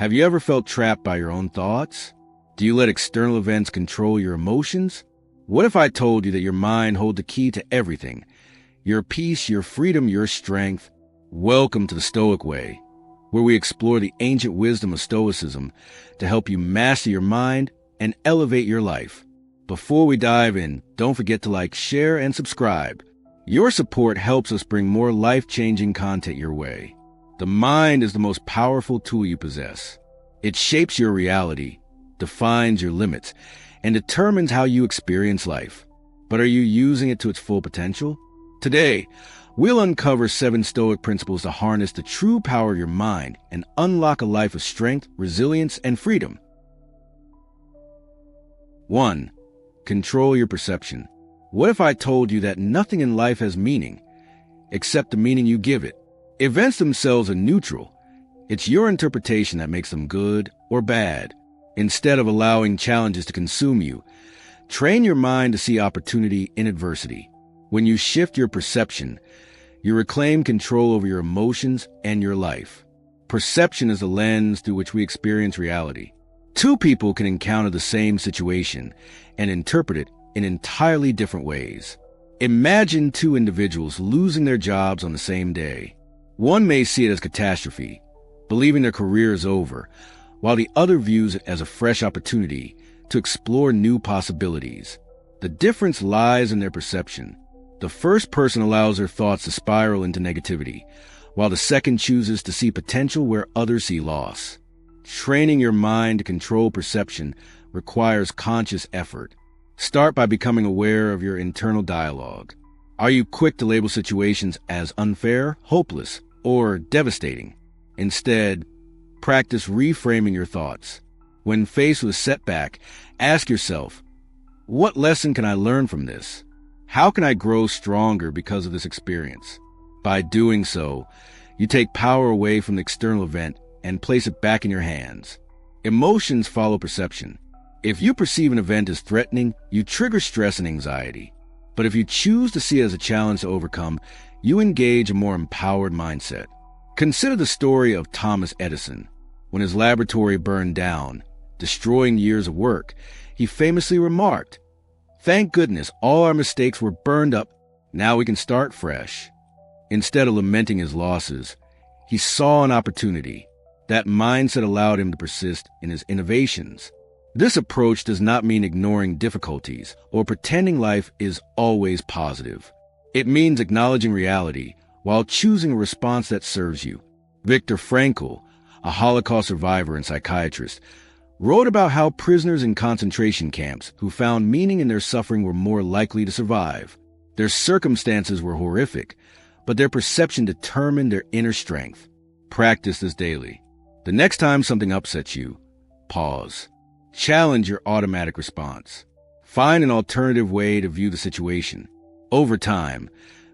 Have you ever felt trapped by your own thoughts? Do you let external events control your emotions? What if I told you that your mind holds the key to everything? Your peace, your freedom, your strength. Welcome to the Stoic Way, where we explore the ancient wisdom of Stoicism to help you master your mind and elevate your life. Before we dive in, don't forget to like, share, and subscribe. Your support helps us bring more life-changing content your way. The mind is the most powerful tool you possess. It shapes your reality, defines your limits, and determines how you experience life. But are you using it to its full potential? Today, we'll uncover 7 Stoic principles to harness the true power of your mind and unlock a life of strength, resilience, and freedom. 1. Control your perception. What if I told you that nothing in life has meaning, except the meaning you give it? Events themselves are neutral. It's your interpretation that makes them good or bad. Instead of allowing challenges to consume you, train your mind to see opportunity in adversity. When you shift your perception, you reclaim control over your emotions and your life. Perception is the lens through which we experience reality. 2 people can encounter the same situation and interpret it in entirely different ways. Imagine 2 individuals losing their jobs on the same day. One may see it as catastrophe, believing their career is over, while the other views it as a fresh opportunity to explore new possibilities. The difference lies in their perception. The first person allows their thoughts to spiral into negativity, while the second chooses to see potential where others see loss. Training your mind to control perception requires conscious effort. Start by becoming aware of your internal dialogue. Are you quick to label situations as unfair, hopeless, or devastating? Instead, practice reframing your thoughts. When faced with a setback, ask yourself, what lesson can I learn from this? How can I grow stronger because of this experience? By doing so, you take power away from the external event and place it back in your hands. Emotions follow perception. If you perceive an event as threatening, you trigger stress and anxiety. But if you choose to see it as a challenge to overcome, you engage a more empowered mindset. Consider the story of Thomas Edison. When his laboratory burned down, destroying years of work, he famously remarked, "Thank goodness all our mistakes were burned up. Now we can start fresh." Instead of lamenting his losses, he saw an opportunity. That mindset allowed him to persist in his innovations. This approach does not mean ignoring difficulties or pretending life is always positive. It means acknowledging reality while choosing a response that serves you. Viktor Frankl, a Holocaust survivor and psychiatrist, wrote about how prisoners in concentration camps who found meaning in their suffering were more likely to survive. Their circumstances were horrific, but their perception determined their inner strength. Practice this daily. The next time something upsets you, pause. Challenge your automatic response. Find an alternative way to view the situation. Over time,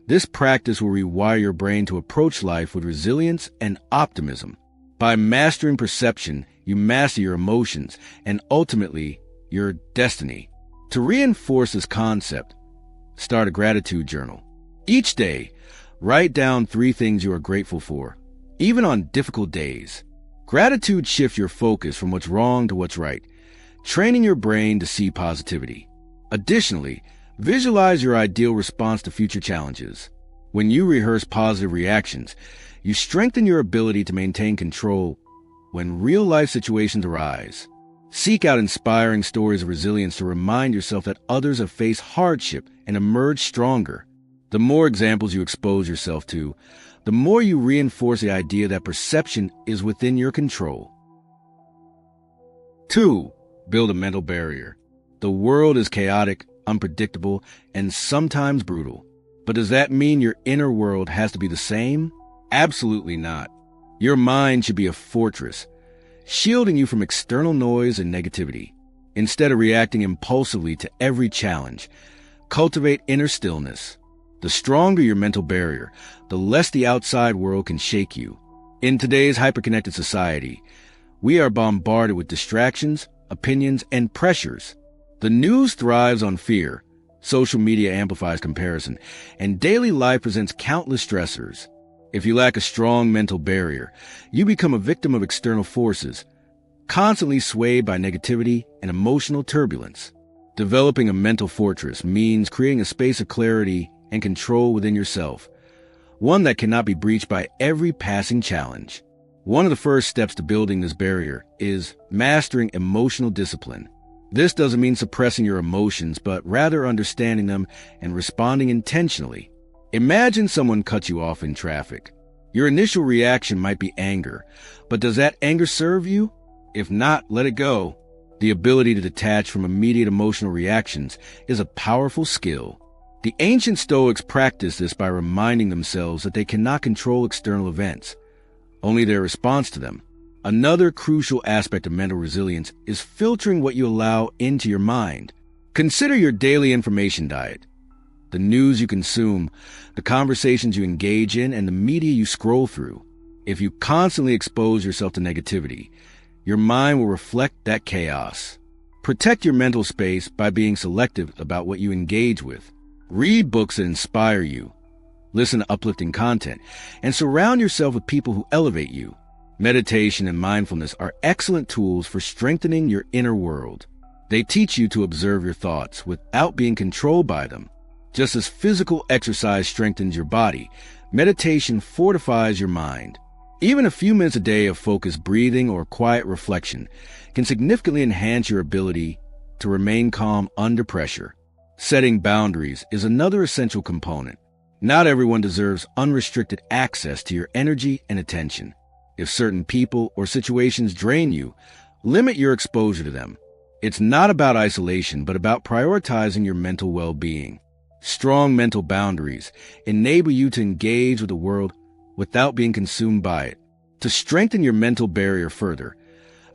this practice will rewire your brain to approach life with resilience and optimism. By mastering perception, you master your emotions and ultimately your destiny. To reinforce this concept, start a gratitude journal. Each day, write down 3 things you are grateful for, even on difficult days. Gratitude shifts your focus from what's wrong to what's right, training your brain to see positivity. Additionally, visualize your ideal response to future challenges. When you rehearse positive reactions, you strengthen your ability to maintain control when real-life situations arise. Seek out inspiring stories of resilience to remind yourself that others have faced hardship and emerged stronger. The more examples you expose yourself to, the more you reinforce the idea that perception is within your control. 2. Build a mental barrier. The world is chaotic, unpredictable, and sometimes brutal. But does that mean your inner world has to be the same? Absolutely not. Your mind should be a fortress, shielding you from external noise and negativity. Instead of reacting impulsively to every challenge, cultivate inner stillness. The stronger your mental barrier, the less the outside world can shake you. In today's hyperconnected society, we are bombarded with distractions, opinions, and pressures. The news thrives on fear, social media amplifies comparison, and daily life presents countless stressors. If you lack a strong mental barrier, you become a victim of external forces, constantly swayed by negativity and emotional turbulence. Developing a mental fortress means creating a space of clarity and control within yourself, one that cannot be breached by every passing challenge. One of the first steps to building this barrier is mastering emotional discipline. This doesn't mean suppressing your emotions, but rather understanding them and responding intentionally. Imagine someone cuts you off in traffic. Your initial reaction might be anger, but does that anger serve you? If not, let it go. The ability to detach from immediate emotional reactions is a powerful skill. The ancient Stoics practiced this by reminding themselves that they cannot control external events, only their response to them. Another crucial aspect of mental resilience is filtering what you allow into your mind. Consider your daily information diet. The news you consume, the conversations you engage in, and the media you scroll through. If you constantly expose yourself to negativity, your mind will reflect that chaos. Protect your mental space by being selective about what you engage with. Read books that inspire you, listen to uplifting content, and surround yourself with people who elevate you. Meditation and mindfulness are excellent tools for strengthening your inner world. They teach you to observe your thoughts without being controlled by them. Just as physical exercise strengthens your body, meditation fortifies your mind. Even a few minutes a day of focused breathing or quiet reflection can significantly enhance your ability to remain calm under pressure. Setting boundaries is another essential component. Not everyone deserves unrestricted access to your energy and attention. If certain people or situations drain you, limit your exposure to them. It's not about isolation, but about prioritizing your mental well-being. Strong mental boundaries enable you to engage with the world without being consumed by it. To strengthen your mental barrier further,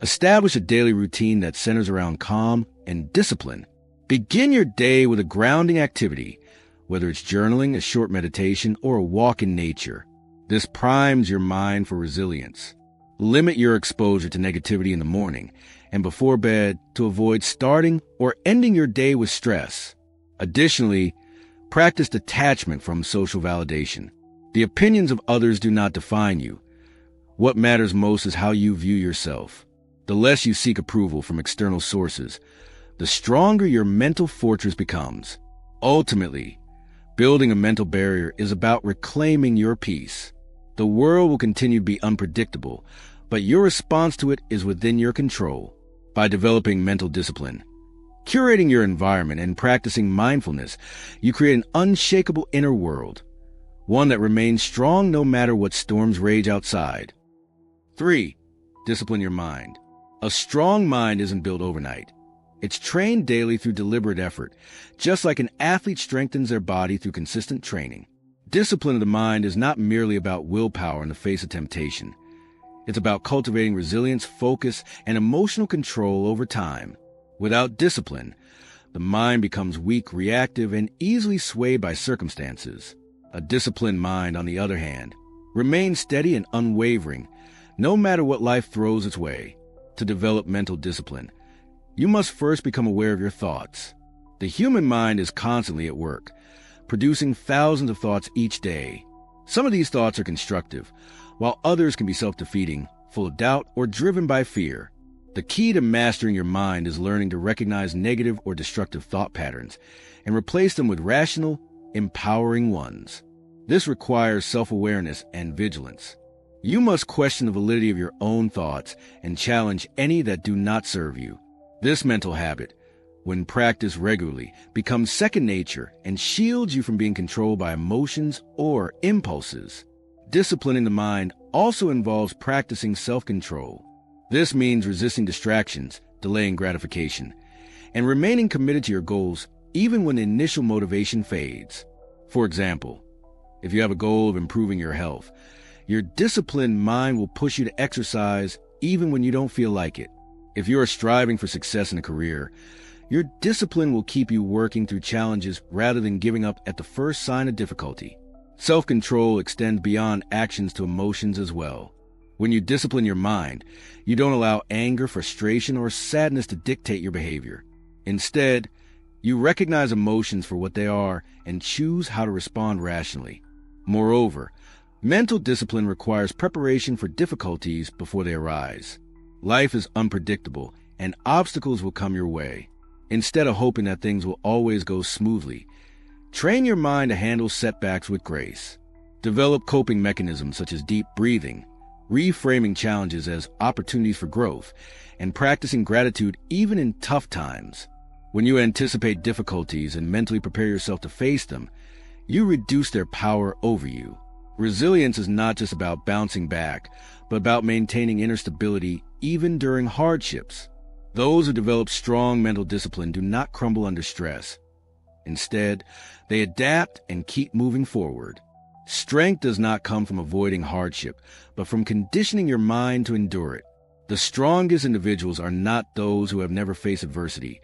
establish a daily routine that centers around calm and discipline. Begin your day with a grounding activity, whether it's journaling, a short meditation, or a walk in nature. This primes your mind for resilience. Limit your exposure to negativity in the morning and before bed to avoid starting or ending your day with stress. Additionally, practice detachment from social validation. The opinions of others do not define you. What matters most is how you view yourself. The less you seek approval from external sources, the stronger your mental fortress becomes. Ultimately, building a mental barrier is about reclaiming your peace. The world will continue to be unpredictable, but your response to it is within your control. By developing mental discipline, curating your environment, and practicing mindfulness, you create an unshakable inner world, one that remains strong no matter what storms rage outside. 3. Discipline your mind. A strong mind isn't built overnight. It's trained daily through deliberate effort, just like an athlete strengthens their body through consistent training. Discipline of the mind is not merely about willpower in the face of temptation. It's about cultivating resilience, focus, and emotional control over time. Without discipline, the mind becomes weak, reactive, and easily swayed by circumstances. A disciplined mind, on the other hand, remains steady and unwavering, no matter what life throws its way. To develop mental discipline, you must first become aware of your thoughts. The human mind is constantly at work, producing thousands of thoughts each day. Some of these thoughts are constructive, while others can be self-defeating, full of doubt, or driven by fear. The key to mastering your mind is learning to recognize negative or destructive thought patterns and replace them with rational, empowering ones. This requires self-awareness and vigilance. You must question the validity of your own thoughts and challenge any that do not serve you. This mental habit, when practiced regularly, becomes second nature and shields you from being controlled by emotions or impulses. Disciplining the mind also involves practicing self-control. This means resisting distractions, delaying gratification, and remaining committed to your goals even when the initial motivation fades. For example, if you have a goal of improving your health, your disciplined mind will push you to exercise even when you don't feel like it. If you are striving for success in a career, your discipline will keep you working through challenges rather than giving up at the first sign of difficulty. Self-control extends beyond actions to emotions as well. When you discipline your mind, you don't allow anger, frustration, or sadness to dictate your behavior. Instead, you recognize emotions for what they are and choose how to respond rationally. Moreover, mental discipline requires preparation for difficulties before they arise. Life is unpredictable, and obstacles will come your way. Instead of hoping that things will always go smoothly, train your mind to handle setbacks with grace. Develop coping mechanisms such as deep breathing, reframing challenges as opportunities for growth, and practicing gratitude even in tough times. When you anticipate difficulties and mentally prepare yourself to face them, you reduce their power over you. Resilience is not just about bouncing back, but about maintaining inner stability even during hardships. Those who develop strong mental discipline do not crumble under stress. Instead, they adapt and keep moving forward. Strength does not come from avoiding hardship, but from conditioning your mind to endure it. The strongest individuals are not those who have never faced adversity,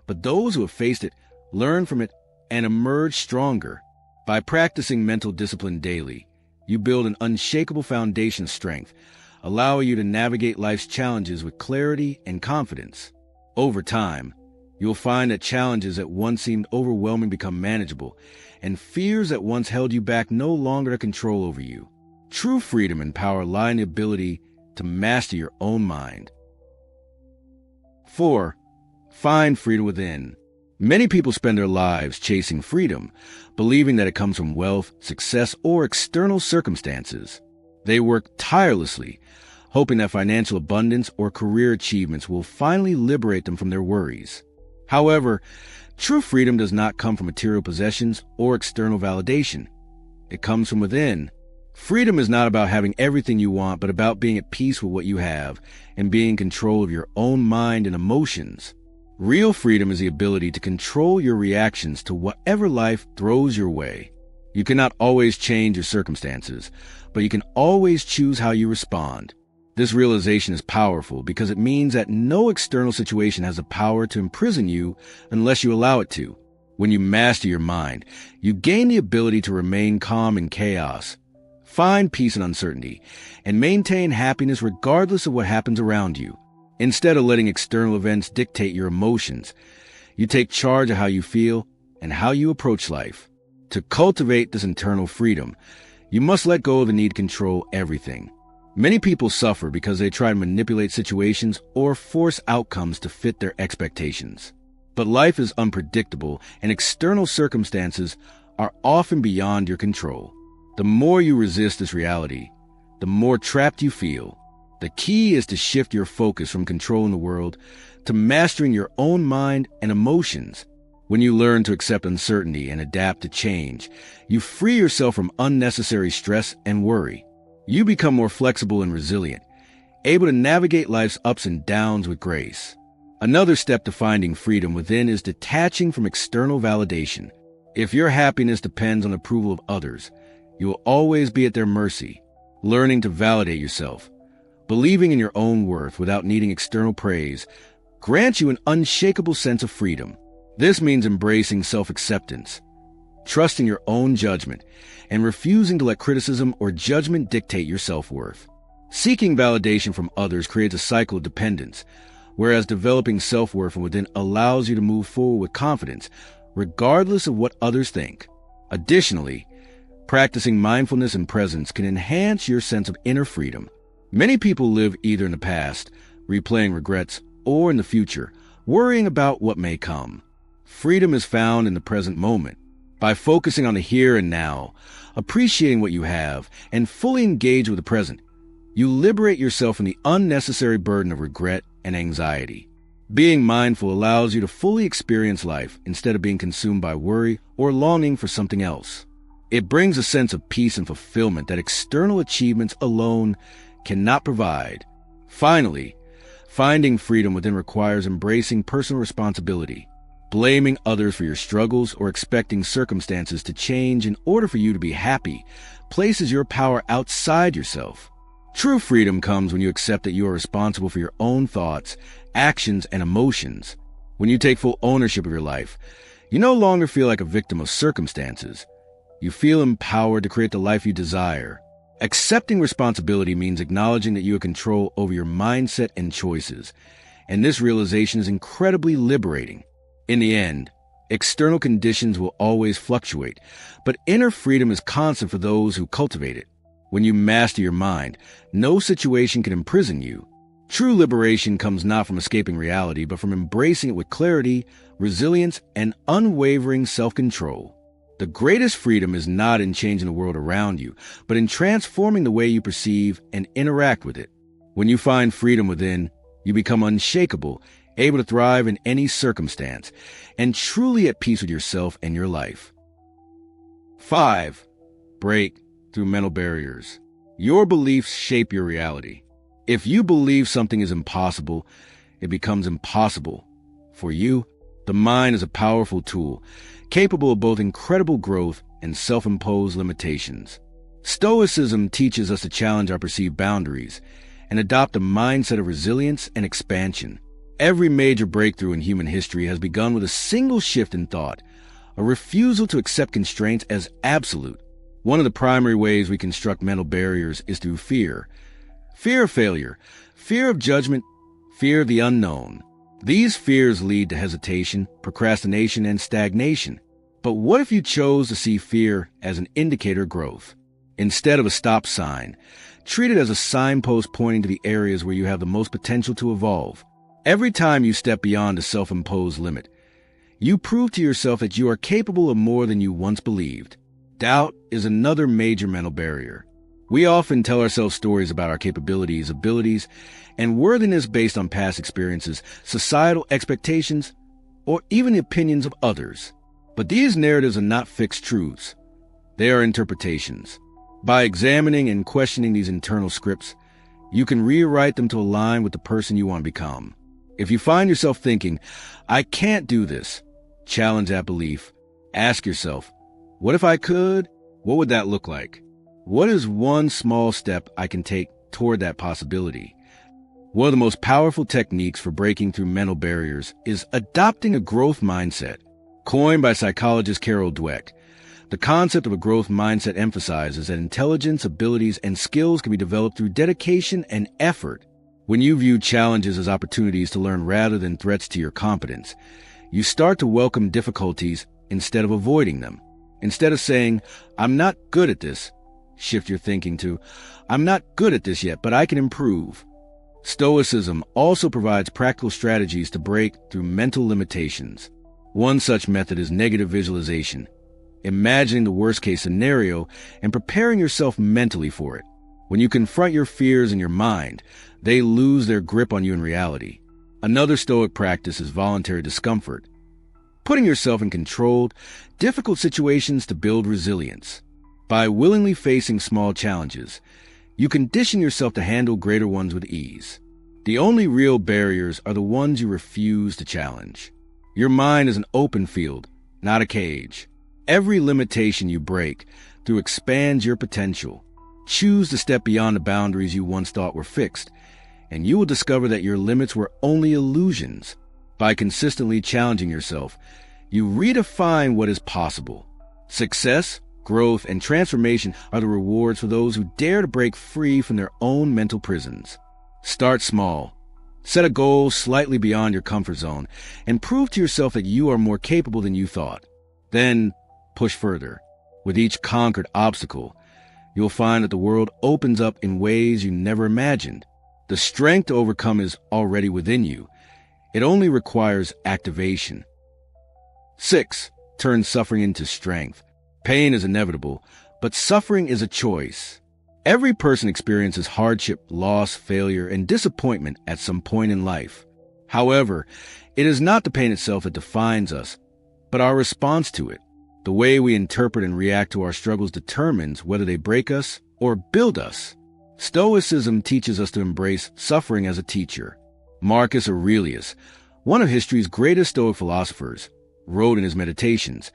but those who have faced it, learned from it, and emerged stronger. By practicing mental discipline daily, you build an unshakable foundation of strength, allowing you to navigate life's challenges with clarity and confidence. Over time, you'll find that challenges that once seemed overwhelming become manageable, and fears that once held you back no longer have control over you. True freedom and power lie in the ability to master your own mind. 4. Find freedom within. Many people spend their lives chasing freedom, believing that it comes from wealth, success, or external circumstances. They work tirelessly, hoping that financial abundance or career achievements will finally liberate them from their worries. However, true freedom does not come from material possessions or external validation. It comes from within. Freedom is not about having everything you want, but about being at peace with what you have and being in control of your own mind and emotions. Real freedom is the ability to control your reactions to whatever life throws your way. You cannot always change your circumstances, but you can always choose how you respond. This realization is powerful because it means that no external situation has the power to imprison you unless you allow it to. When you master your mind, you gain the ability to remain calm in chaos, find peace in uncertainty, and maintain happiness regardless of what happens around you. Instead of letting external events dictate your emotions, you take charge of how you feel and how you approach life. To cultivate this internal freedom, you must let go of the need to control everything. Many people suffer because they try to manipulate situations or force outcomes to fit their expectations. But life is unpredictable, and external circumstances are often beyond your control. The more you resist this reality, the more trapped you feel. The key is to shift your focus from controlling the world to mastering your own mind and emotions. When you learn to accept uncertainty and adapt to change, you free yourself from unnecessary stress and worry. You become more flexible and resilient, able to navigate life's ups and downs with grace. Another step to finding freedom within is detaching from external validation. If your happiness depends on approval of others, you will always be at their mercy. Learning to validate yourself, believing in your own worth without needing external praise, grants you an unshakable sense of freedom. This means embracing self-acceptance, trusting your own judgment, and refusing to let criticism or judgment dictate your self-worth. Seeking validation from others creates a cycle of dependence, whereas developing self-worth from within allows you to move forward with confidence, regardless of what others think. Additionally, practicing mindfulness and presence can enhance your sense of inner freedom. Many people live either in the past, replaying regrets, or in the future, worrying about what may come. Freedom is found in the present moment. By focusing on the here and now, appreciating what you have, and fully engage with the present, you liberate yourself from the unnecessary burden of regret and anxiety. Being mindful allows you to fully experience life instead of being consumed by worry or longing for something else. It brings a sense of peace and fulfillment that external achievements alone cannot provide. Finally, finding freedom within requires embracing personal responsibility. Blaming others for your struggles or expecting circumstances to change in order for you to be happy places your power outside yourself. True freedom comes when you accept that you are responsible for your own thoughts, actions, and emotions. When you take full ownership of your life, you no longer feel like a victim of circumstances. You feel empowered to create the life you desire. Accepting responsibility means acknowledging that you have control over your mindset and choices, and this realization is incredibly liberating. In the end, external conditions will always fluctuate, but inner freedom is constant for those who cultivate it. When you master your mind, no situation can imprison you. True liberation comes not from escaping reality, but from embracing it with clarity, resilience, and unwavering self-control. The greatest freedom is not in changing the world around you, but in transforming the way you perceive and interact with it. When you find freedom within, you become unshakable, able to thrive in any circumstance, and truly at peace with yourself and your life. 5. Break through mental barriers. Your beliefs shape your reality. If you believe something is impossible, it becomes impossible. For you, the mind is a powerful tool, capable of both incredible growth and self-imposed limitations. Stoicism teaches us to challenge our perceived boundaries and adopt a mindset of resilience and expansion. Every major breakthrough in human history has begun with a single shift in thought, a refusal to accept constraints as absolute. One of the primary ways we construct mental barriers is through fear. Fear of failure, fear of judgment, fear of the unknown. These fears lead to hesitation, procrastination, and stagnation. But what if you chose to see fear as an indicator of growth? Instead of a stop sign, treat it as a signpost pointing to the areas where you have the most potential to evolve. Every time you step beyond a self-imposed limit, you prove to yourself that you are capable of more than you once believed. Doubt is another major mental barrier. We often tell ourselves stories about our capabilities, abilities, and worthiness based on past experiences, societal expectations, or even the opinions of others. But these narratives are not fixed truths. They are interpretations. By examining and questioning these internal scripts, you can rewrite them to align with the person you want to become. If you find yourself thinking, "I can't do this," challenge that belief. Ask yourself, what if I could? What would that look like? What is one small step I can take toward that possibility? One of the most powerful techniques for breaking through mental barriers is adopting a growth mindset. Coined by psychologist Carol Dweck, the concept of a growth mindset emphasizes that intelligence, abilities, and skills can be developed through dedication and effort. When you view challenges as opportunities to learn rather than threats to your competence, you start to welcome difficulties instead of avoiding them. Instead of saying, "I'm not good at this," shift your thinking to, "I'm not good at this yet, but I can improve." Stoicism also provides practical strategies to break through mental limitations. One such method is negative visualization, imagining the worst-case scenario and preparing yourself mentally for it. When you confront your fears in your mind, they lose their grip on you in reality. Another Stoic practice is voluntary discomfort, putting yourself in controlled, difficult situations to build resilience. By willingly facing small challenges, you condition yourself to handle greater ones with ease. The only real barriers are the ones you refuse to challenge. Your mind is an open field, not a cage. Every limitation you break through expands your potential. Choose to step beyond the boundaries you once thought were fixed, and you will discover that your limits were only illusions. By consistently challenging yourself, you redefine what is possible. Success, growth, and transformation are the rewards for those who dare to break free from their own mental prisons. Start small. Set a goal slightly beyond your comfort zone and prove to yourself that you are more capable than you thought. Then push further. With each conquered obstacle, you'll find that the world opens up in ways you never imagined. The strength to overcome is already within you. It only requires activation. 6. Turn suffering into strength. Pain is inevitable, but suffering is a choice. Every person experiences hardship, loss, failure, and disappointment at some point in life. However, it is not the pain itself that defines us, but our response to it. The way we interpret and react to our struggles determines whether they break us or build us. Stoicism teaches us to embrace suffering as a teacher. Marcus Aurelius, one of history's greatest Stoic philosophers, wrote in his Meditations,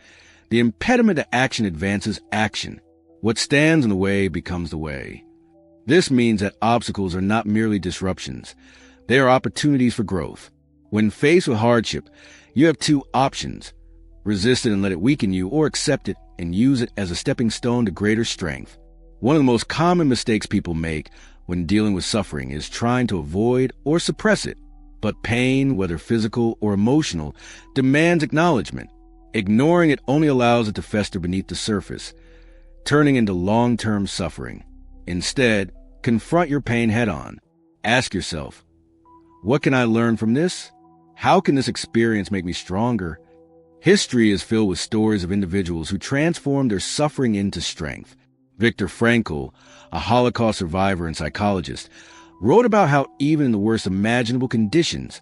"The impediment to action advances action. What stands in the way becomes the way." This means that obstacles are not merely disruptions. They are opportunities for growth. When faced with hardship, you have two options: resist it and let it weaken you, or accept it and use it as a stepping stone to greater strength. One of the most common mistakes people make when dealing with suffering is trying to avoid or suppress it. But pain, whether physical or emotional, demands acknowledgement. Ignoring it only allows it to fester beneath the surface, turning into long-term suffering. Instead, confront your pain head-on. Ask yourself, What can I learn from this? How can this experience make me stronger? History is filled with stories of individuals who transformed their suffering into strength. Viktor Frankl, a Holocaust survivor and psychologist, wrote about how even in the worst imaginable conditions,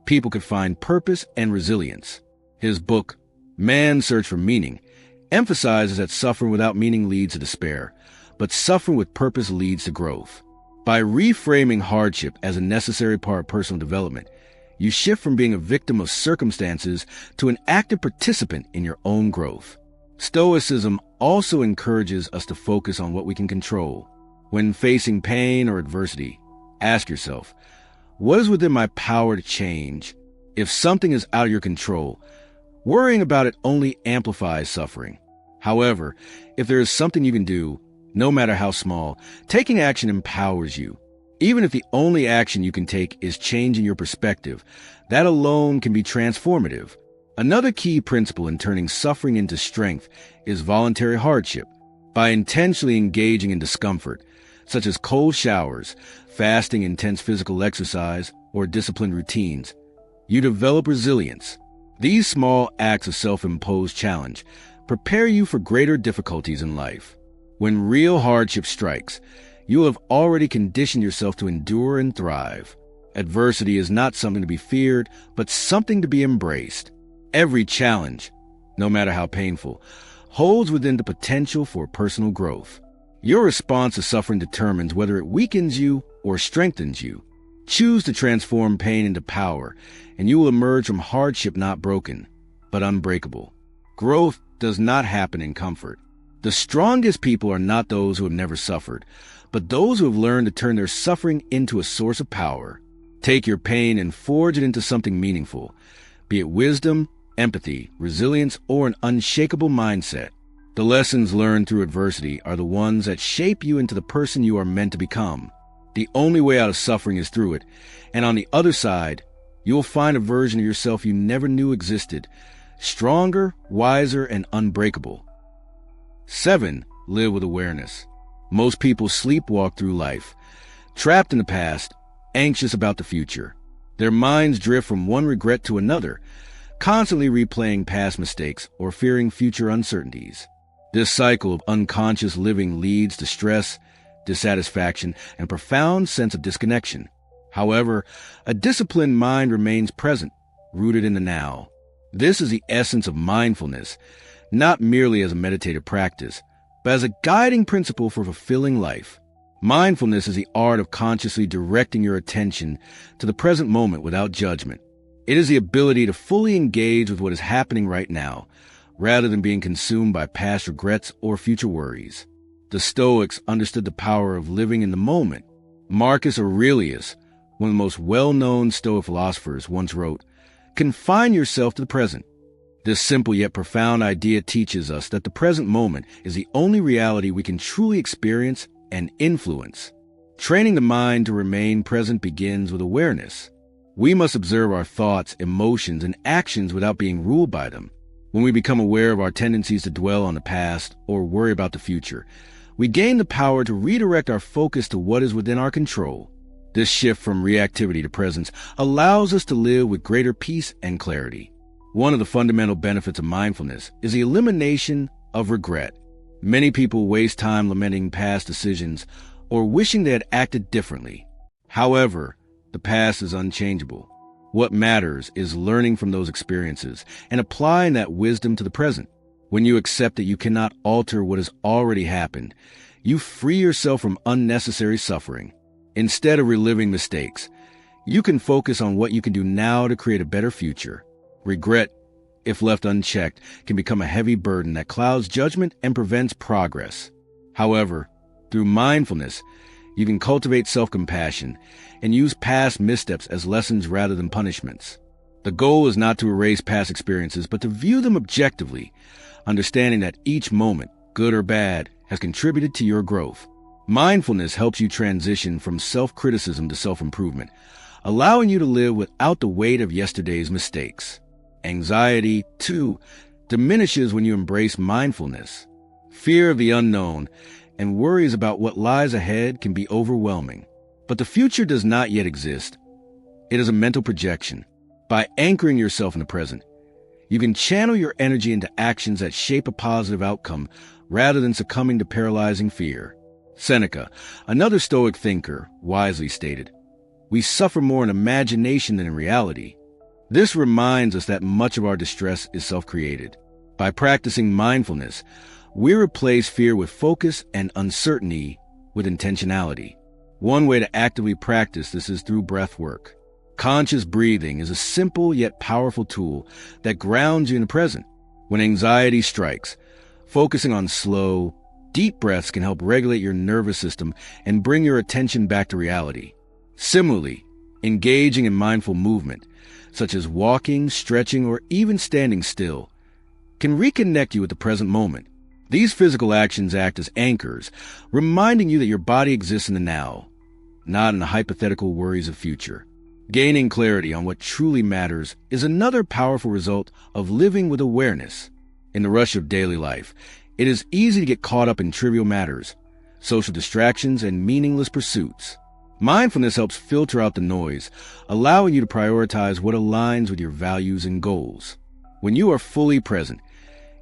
people could find purpose and resilience. His book, Man's Search for Meaning, emphasizes that suffering without meaning leads to despair, but suffering with purpose leads to growth. By reframing hardship as a necessary part of personal development, you shift from being a victim of circumstances to an active participant in your own growth. Stoicism also encourages us to focus on what we can control. When facing pain or adversity, ask yourself, what is within my power to change? If something is out of your control, worrying about it only amplifies suffering. However, if there is something you can do, no matter how small, taking action empowers you. Even if the only action you can take is changing your perspective, that alone can be transformative. Another key principle in turning suffering into strength is voluntary hardship. By intentionally engaging in discomfort, such as cold showers, fasting, intense physical exercise, or disciplined routines, you develop resilience. These small acts of self-imposed challenge prepare you for greater difficulties in life. When real hardship strikes, you will have already conditioned yourself to endure and thrive. Adversity is not something to be feared, but something to be embraced. Every challenge, no matter how painful, holds within the potential for personal growth. Your response to suffering determines whether it weakens you or strengthens you. Choose to transform pain into power, and you will emerge from hardship not broken, but unbreakable. Growth does not happen in comfort. The strongest people are not those who have never suffered, but those who have learned to turn their suffering into a source of power. Take your pain and forge it into something meaningful, be it wisdom, empathy, resilience, or an unshakable mindset. The lessons learned through adversity are the ones that shape you into the person you are meant to become. The only way out of suffering is through it, and on the other side, you will find a version of yourself you never knew existed, stronger, wiser, and unbreakable. 7. Live with awareness. Most people sleepwalk through life, trapped in the past, anxious about the future. Their minds drift from one regret to another, constantly replaying past mistakes or fearing future uncertainties. This cycle of unconscious living leads to stress, dissatisfaction, and a profound sense of disconnection. However, a disciplined mind remains present, rooted in the now. This is the essence of mindfulness, not merely as a meditative practice, but as a guiding principle for fulfilling life. Mindfulness is the art of consciously directing your attention to the present moment without judgment. It is the ability to fully engage with what is happening right now, rather than being consumed by past regrets or future worries. The Stoics understood the power of living in the moment. Marcus Aurelius, one of the most well-known Stoic philosophers, once wrote, "Confine yourself to the present." This simple yet profound idea teaches us that the present moment is the only reality we can truly experience and influence. Training the mind to remain present begins with awareness. We must observe our thoughts, emotions, and actions without being ruled by them. When we become aware of our tendencies to dwell on the past or worry about the future, we gain the power to redirect our focus to what is within our control. This shift from reactivity to presence allows us to live with greater peace and clarity. One of the fundamental benefits of mindfulness is the elimination of regret. Many people waste time lamenting past decisions or wishing they had acted differently. However, the past is unchangeable. What matters is learning from those experiences and applying that wisdom to the present. When you accept that you cannot alter what has already happened, you free yourself from unnecessary suffering. Instead of reliving mistakes, you can focus on what you can do now to create a better future. Regret, if left unchecked, can become a heavy burden that clouds judgment and prevents progress. However, through mindfulness, you can cultivate self-compassion and use past missteps as lessons rather than punishments. The goal is not to erase past experiences, but to view them objectively, understanding that each moment, good or bad, has contributed to your growth. Mindfulness helps you transition from self-criticism to self-improvement, allowing you to live without the weight of yesterday's mistakes. Anxiety, too, diminishes when you embrace mindfulness. Fear of the unknown and worries about what lies ahead can be overwhelming. But the future does not yet exist. It is a mental projection. By anchoring yourself in the present, you can channel your energy into actions that shape a positive outcome rather than succumbing to paralyzing fear. Seneca, another Stoic thinker, wisely stated, "We suffer more in imagination than in reality." This reminds us that much of our distress is self-created. By practicing mindfulness, we replace fear with focus and uncertainty with intentionality. One way to actively practice this is through breath work. Conscious breathing is a simple yet powerful tool that grounds you in the present. When anxiety strikes, focusing on slow, deep breaths can help regulate your nervous system and bring your attention back to reality. Similarly, engaging in mindful movement, such as walking, stretching, or even standing still, can reconnect you with the present moment. These physical actions act as anchors, reminding you that your body exists in the now, not in the hypothetical worries of future. Gaining clarity on what truly matters is another powerful result of living with awareness. In the rush of daily life, it is easy to get caught up in trivial matters, social distractions, and meaningless pursuits. Mindfulness helps filter out the noise, allowing you to prioritize what aligns with your values and goals. When you are fully present,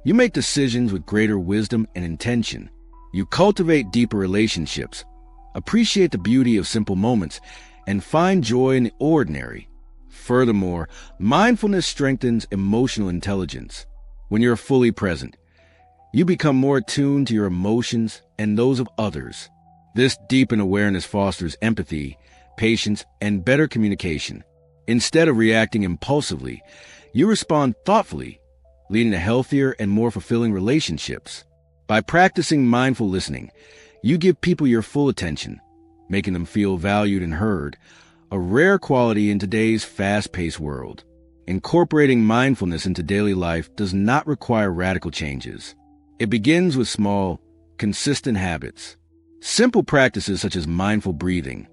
you make decisions with greater wisdom and intention. You cultivate deeper relationships, appreciate the beauty of simple moments, and find joy in the ordinary. Furthermore, mindfulness strengthens emotional intelligence. When you're fully present, you become more attuned to your emotions and those of others. This deepened awareness fosters empathy, patience, and better communication. Instead of reacting impulsively, you respond thoughtfully, leading to healthier and more fulfilling relationships. By practicing mindful listening, you give people your full attention, making them feel valued and heard, a rare quality in today's fast-paced world. Incorporating mindfulness into daily life does not require radical changes. It begins with small, consistent habits. Simple practices such as mindful breathing,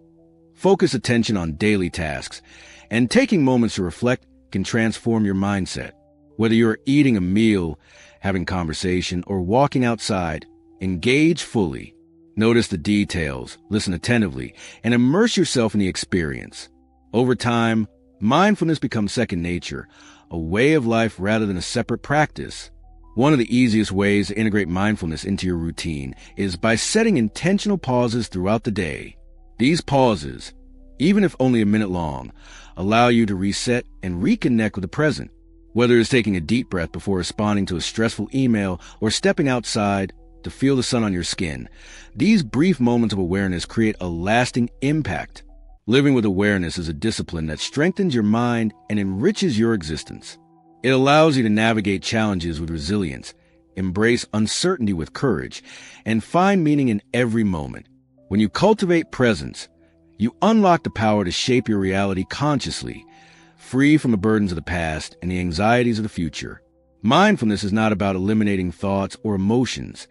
focus attention on daily tasks, and taking moments to reflect can transform your mindset. Whether you're eating a meal, having conversation, or walking outside, engage fully. Notice the details, listen attentively, and immerse yourself in the experience. Over time, mindfulness becomes second nature, a way of life rather than a separate practice. One of the easiest ways to integrate mindfulness into your routine is by setting intentional pauses throughout the day. These pauses, even if only a minute long, allow you to reset and reconnect with the present. Whether it's taking a deep breath before responding to a stressful email or stepping outside to feel the sun on your skin, these brief moments of awareness create a lasting impact. Living with awareness is a discipline that strengthens your mind and enriches your existence. It allows you to navigate challenges with resilience, embrace uncertainty with courage, and find meaning in every moment. When you cultivate presence, you unlock the power to shape your reality consciously, free from the burdens of the past and the anxieties of the future. Mindfulness is not about eliminating thoughts or emotions.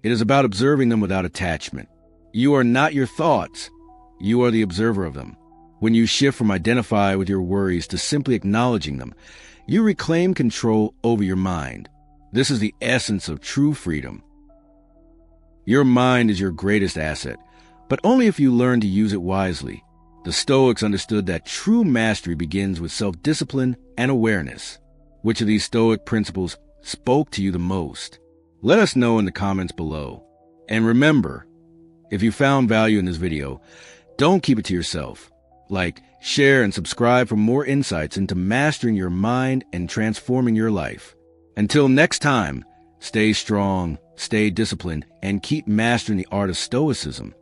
It is about observing them without attachment. You are not your thoughts. You are the observer of them. When you shift from identify with your worries to simply acknowledging them, you reclaim control over your mind. This is the essence of true freedom. Your mind is your greatest asset, but only if you learn to use it wisely. The Stoics understood that true mastery begins with self-discipline and awareness. Which of these Stoic principles spoke to you the most? Let us know in the comments below. And remember, if you found value in this video, don't keep it to yourself. Like, share, and subscribe for more insights into mastering your mind and transforming your life. Until next time, stay strong, stay disciplined, and keep mastering the art of Stoicism.